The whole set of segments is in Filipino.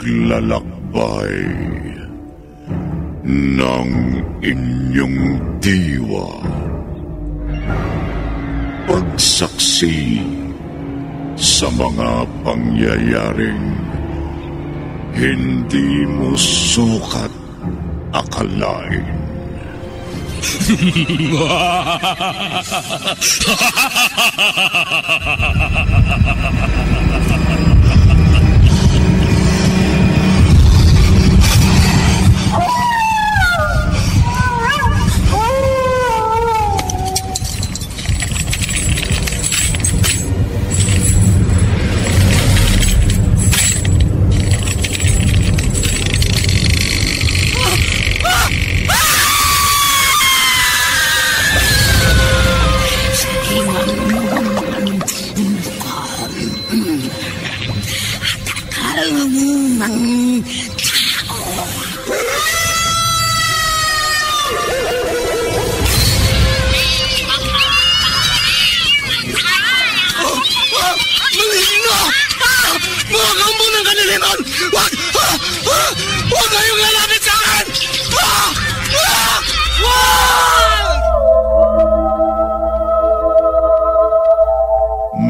paglalakbay ng inyong diwa. Pagsaksi sa mga pangyayaring hindi mo sukat akalain. Huwag kayong lalapit sa akin!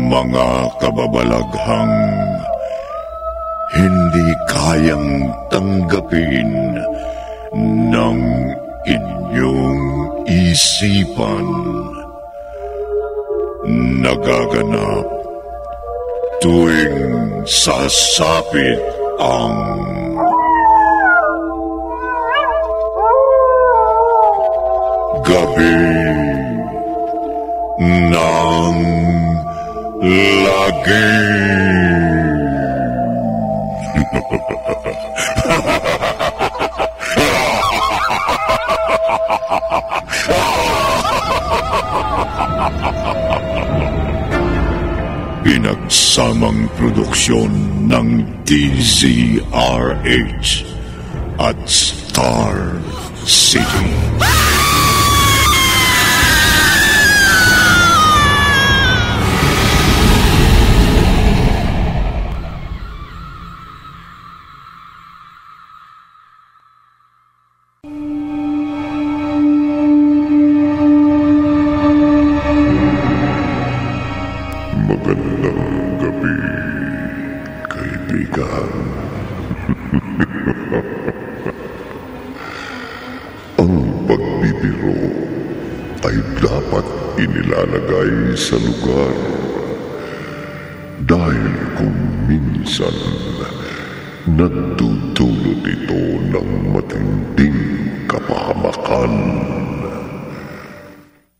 Mga kababalaghang hindi kayang tanggapin ng inyong isipan. Nagaganap tuwing sasapit ang gabi ng lagi. Pinagsamang produksyon ng DZRH at Star City. Magandang gabi, kaibigan. Ang pagbibiro ay dapat inilalagay sa lugar dahil kung minsan nagdudulot ito ng matinding kapahamakan.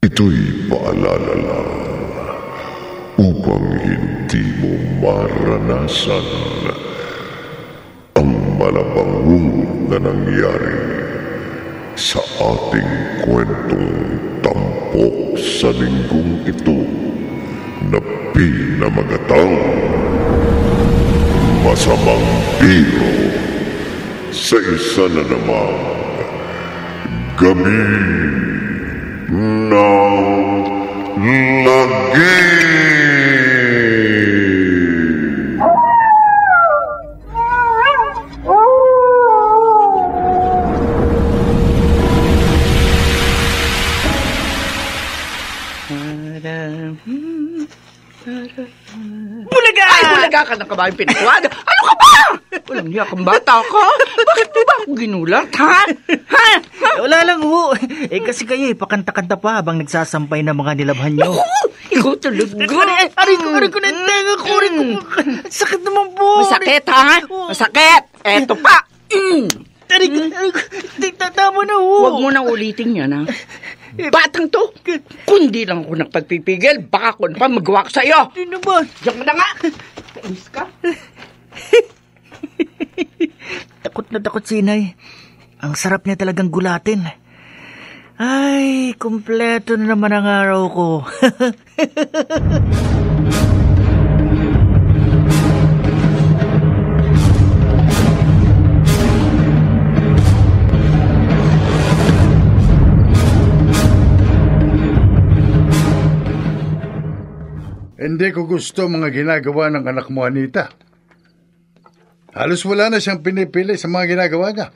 Ito'y paalala lang upang hindi mo maranasan ang malabangong na nangyari sa ating kwentong tampok sa linggong ito na pinamagatang Masamang Biro sa isa na namang Gabi ng Lagi. Bulaga ka ng kabayong pinatuwad. Ano ka ba? Walang niya kang bata ka. Bakit mo ba ako ginulat, ha? Wala lang ho. Kasi kayo pakanta-kanta pa habang nagsasampay ng mga nilabhan nyo. Ikaw talaga. Aray ko na tenga ko. Sakit naman po. Masakit, ha? Masakit. Eto pa. Aray ko. Tama na ho. Huwag mo nang ulitin yan, ha? Batang to, kundi lang ako nagpagpipigil, baka ako pa magawa ko sa'yo. Ano ba? Diyan ka na nga. Kainis ka. Takot na takot si Inay. Ang sarap niya talagang gulatin. Ay, kumpleto na naman ang araw ko. Hindi ko gusto mga ginagawa ng anak mo, Anita. Halos wala na siyang pinipili sa mga ginagawa niya.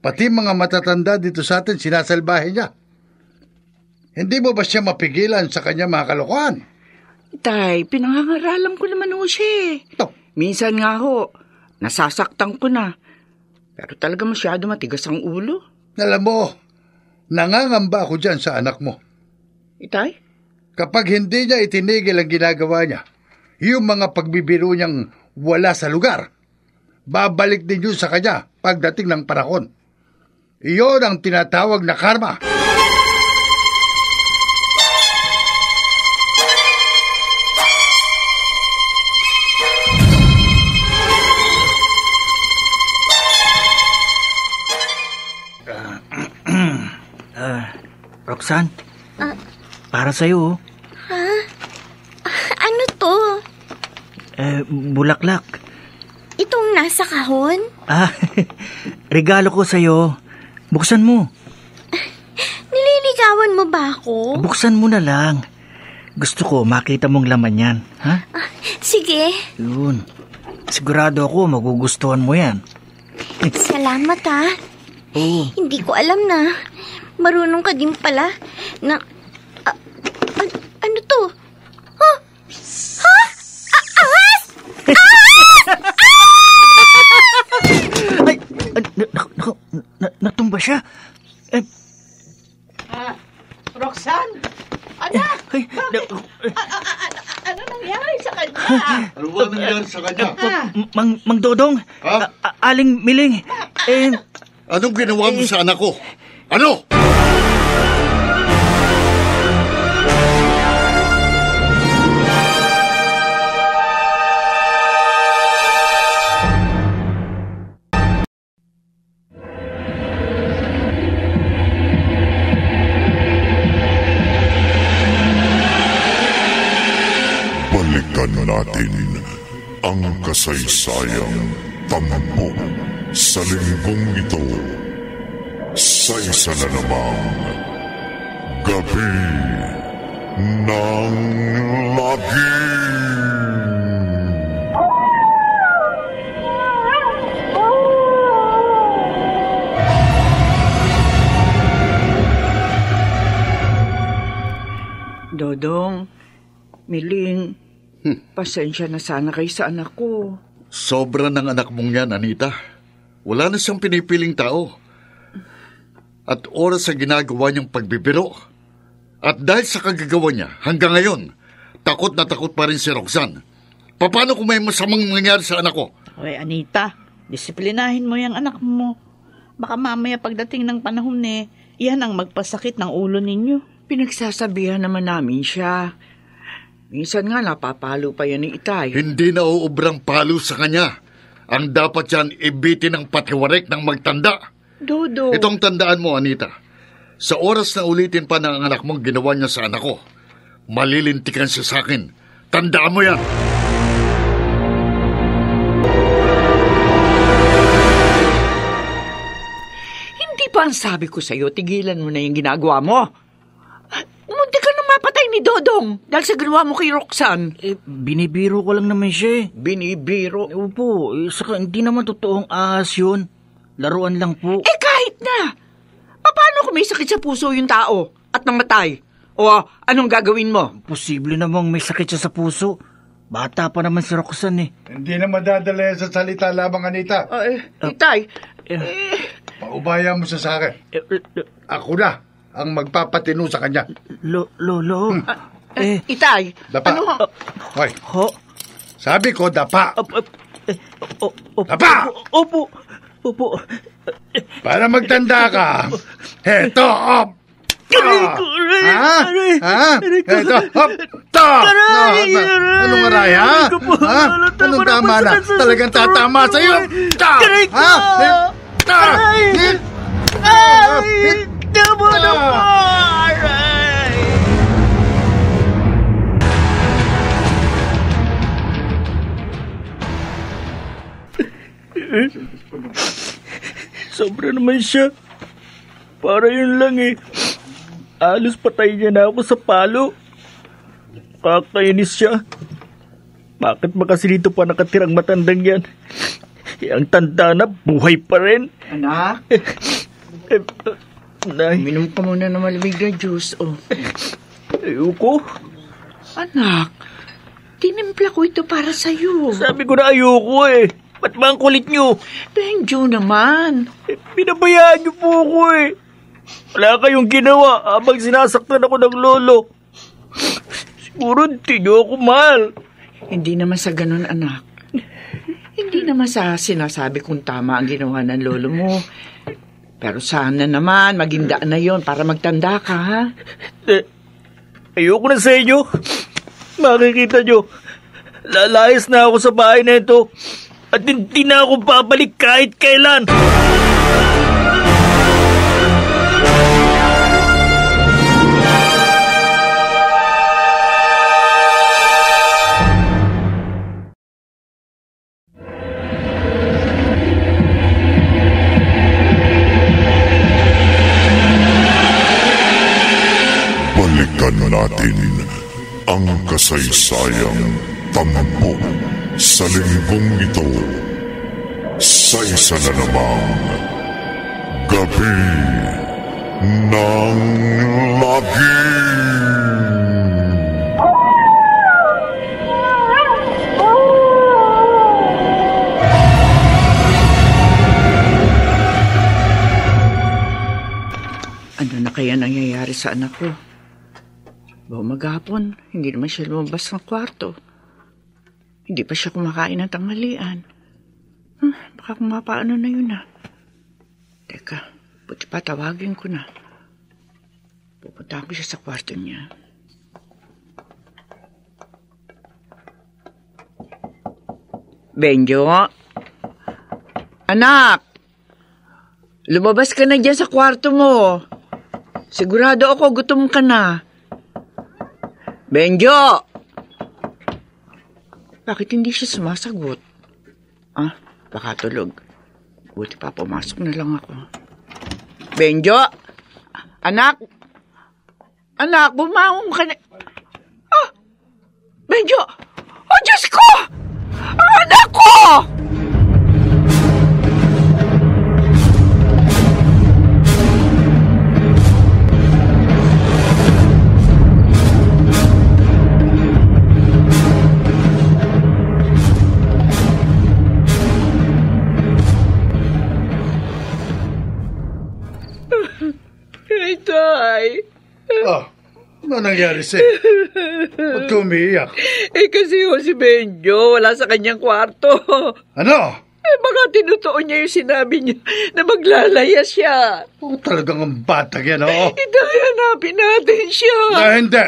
Pati mga matatanda dito sa atin, sinasalbahe niya. Hindi mo ba siya mapigilan sa kanya mga kalokohan? Tay, pinangangaralan ko naman ho siya. Ito. Minsan nga ho, nasasaktan ko na. Pero talaga masyado matigas ang ulo. Alam mo, nangangamba ako dyan sa anak mo. Itay? Kapag hindi niya itinigil ang ginagawa niya, yung mga pagbibiro niyang wala sa lugar, babalik din yun sa kanya pagdating ng panahon. Iyon ang tinatawag na karma. Roxanne, para sa'yo. Ano to? Bulaklak. Itong nasa kahon? Regalo ko sa'yo. Buksan mo. Nililigawan mo ba ako? Buksan mo na lang. Gusto ko makita mong laman yan. Ha? Sige. Yun. Sigurado ako magugustuhan mo yan. Salamat ha. Oo. Hindi ko alam na marunong ka din pala na... ano to? Huh? Ha? Ahas! Ay! Natumba siya. Roxanne! Anak! Ay, Ano nangyari sa kanya? Ano ba nangyari sa kanya? Mang Dodong, Ha? Aling Miling, Anong ginawa mo sa anak ko? Ano? Balikan natin ang kasaysayang tampok sa linggong ito sa isa na namang Gabi ng Lagim. Dodong, Miling, pasensya na sana kayo sa anak ko. Sobra ng anak mong yan, Anita. Wala na siyang pinipiling tao. At oras sa ginagawa niyang pagbibiro. At dahil sa kagagawa niya, hanggang ngayon, takot na takot pa rin si Roxanne. Paano kung may masamang nangyari sa anak ko? Oy, Anita, disiplinahin mo yung anak mo. Baka mamaya pagdating ng panahon yan ang magpasakit ng ulo ninyo. Pinagsasabihan naman namin siya. Minsan nga napapalo pa yan ni Itay. Hindi na uubrang palo sa kanya. Ang dapat yan ibitin ng patiwarek ng magtanda. Dodo. Itong tandaan mo, Anita. Sa oras na ulitin pa ng anak mong ginawa niya sa anak ko, malilintikan siya sa akin. Tandaan mo yan. Hindi ba ang sabi ko sa'yo, tigilan mo na yung ginagawa mo? Munti ka na mapatay ni Dodong dahil sa ginawa mo kay Roxanne. Binibiro ko lang naman siya. Binibiro. Opo, saka hindi naman totoong ahas yun. Laruan lang po. Kahit na. Paano kung may sakit sa puso yung tao at namatay? O anong gagawin mo? Posible namang may sakit siya sa puso. Bata pa naman si Roxanne Hindi na madadala sa salita lamang, Anita. Itay. Paubaya mo sa akin. Ako na ang magpapatino sa kanya. Lolo. Itay. Dapa. Ano? Hoy, Ho? sabi ko dapa. Dapa! Opo. Para magtanda ka. Heto, op. Heto, op. To. Anong aray, ha? Anong tama na? Talagang tatama sa'yo. Ta. Ha? Ta. Tama na po! Sobra naman siya. Para yun lang Alos patay niya na ako sa palo. Kakainis siya. Bakit ba kasi dito pa nakatirang matandang yan? Ang tanda na, buhay pa rin. Anak, Nay, minom ka muna ng malamig na juice, oh. ayoko. Anak, tinimpla ko ito para sa'yo. Sabi ko na ayoko eh. Ba't ba ang kulit nyo? Benjo naman. Pinabayaan nyo po ako eh. Wala kayong ginawa habang sinasaktan ako ng lolo. Siguro hindi nyo ako mahal. Hindi naman sa ganun, anak. Hindi naman sa sinasabi kung tama ang ginawa ng lolo mo. Pero sana naman, maging daan na yon para magtanda ka, ha? Ayoko na sa inyo. Makikita nyo, lalayas na ako sa bahay na ito. At hindi na ako babalik kahit kailan. Balikan natin ang kasaysayang tampok sa linggong ito sa isa na namang Gabi ng Lagim. Ano na kaya nangyayari sa anak ko? Maghapon, hindi naman siya lumabas ng kwarto. Hindi pa siya kumakain ng tanghalian. Baka kumapaano na yun ah. Teka, buti pa tawagin ko na. Pupunta ko siya sa kwarto niya. Benjo? Anak! Lumabas ka na dyan sa kwarto mo. Sigurado ako gutom ka na. Benjo! Bakit hindi siya sumasagot? Baka tulog. Buti pa, pumasok na lang ako. Benjo! Anak! Anak, bumangon ka na. Benjo! Oh, Diyos ko! Anak ko! Ano nangyari sa'yo? Ba't ka umiiyak? Kasi si Benjo, wala sa kanyang kwarto. Ano? Baka tinutuon niya yung sinabi niya na maglalaya siya. Talagang ang batang yan, oo. Hanapin natin siya. Hindi.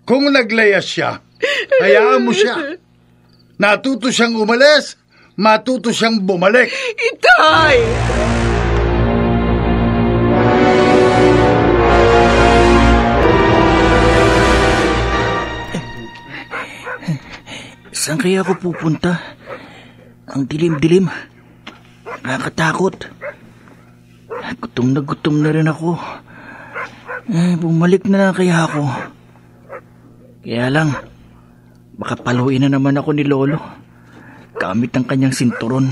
Kung naglayas siya, hayaan mo siya. Natuto siyang umalis, matuto siyang bumalik. Itay! Saan kaya ako pupunta? Ang dilim-dilim. Nakakatakot. Gutom na rin ako. Bumalik na lang kaya ako. Kaya lang, baka paluin na naman ako ni Lolo. Gamit ang kanyang sinturon.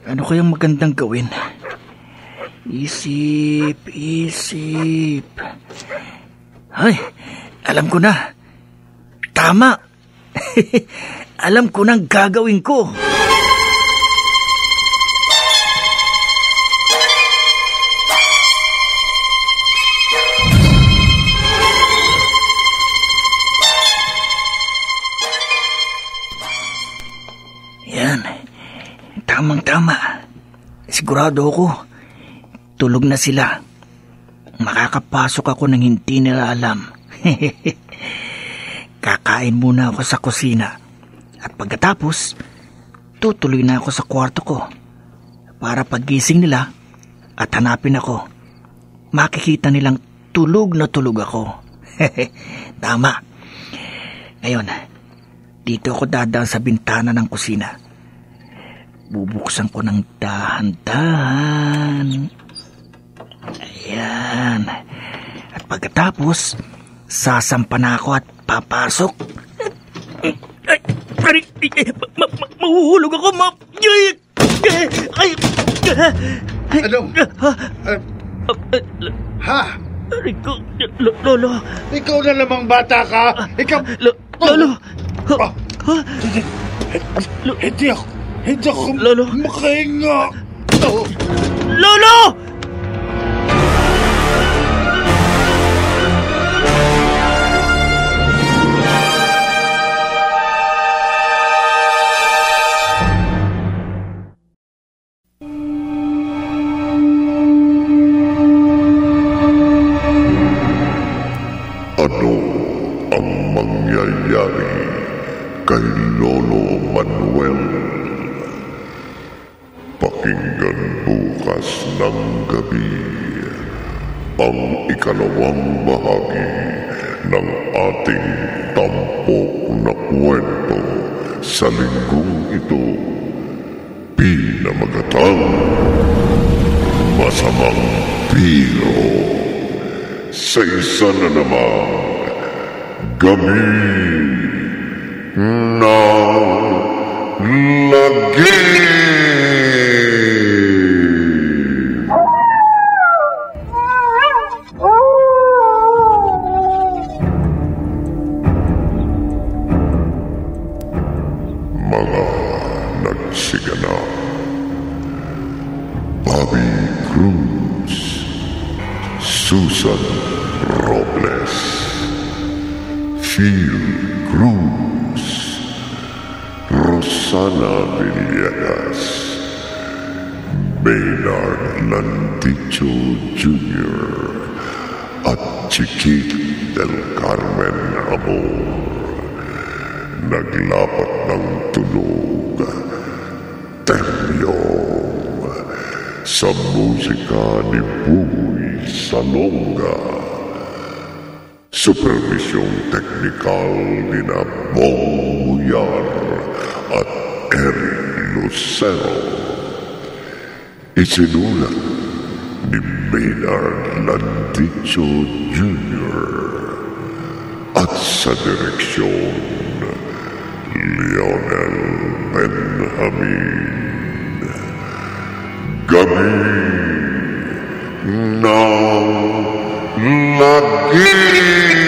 Ano kayang magandang gawin? Isip. Ay, alam ko na. Tama. Alam ko nang gagawin ko. Yan. Tamang-tama. Sigurado ako, tulog na sila. Makakapasok ako nang hindi nila alam. Kakain muna ako sa kusina. At pagkatapos, tutuloy na ako sa kwarto ko. Para paggising nila at hanapin ako, makikita nilang tulog na tulog ako. Tama. Ngayon, dito ako dadaan sa bintana ng kusina. Bubuksan ko ng dahan-dahan. Ayan. At pagkatapos, sasampa na ako at papasok. Mahuhulog ako, ma... Ano? Ha? Lolo. Ikaw na lamang bata ka. Ikaw... Lolo. Hindi ako Lolo. makahinga. Lolo! Ano ang mangyayari kay Lolo Manuel? Pakinggan bukas ng gabi ang ikalawang bahagi ng ating tampok na kwento sa linggong ito. Pinamagatang Masamang Piro sa isa na namang gabi ng lagi. Mga nagsiganap: Bobby Cruz, Susan Robles, Phil Cruz, Rosana Villegas, Maynard Landicho Jr. at Chiquit del Carmen Amor. Naglapat ng tunog, Teryong, sa musika ni Buboy Salonga. Supervisyong teknikal ni Bong Muyar at Eric Lucero. Isinulat ni Maynard Landicho Jr. at sa direksyon Lionel Benjamin. Gabi ng lagi.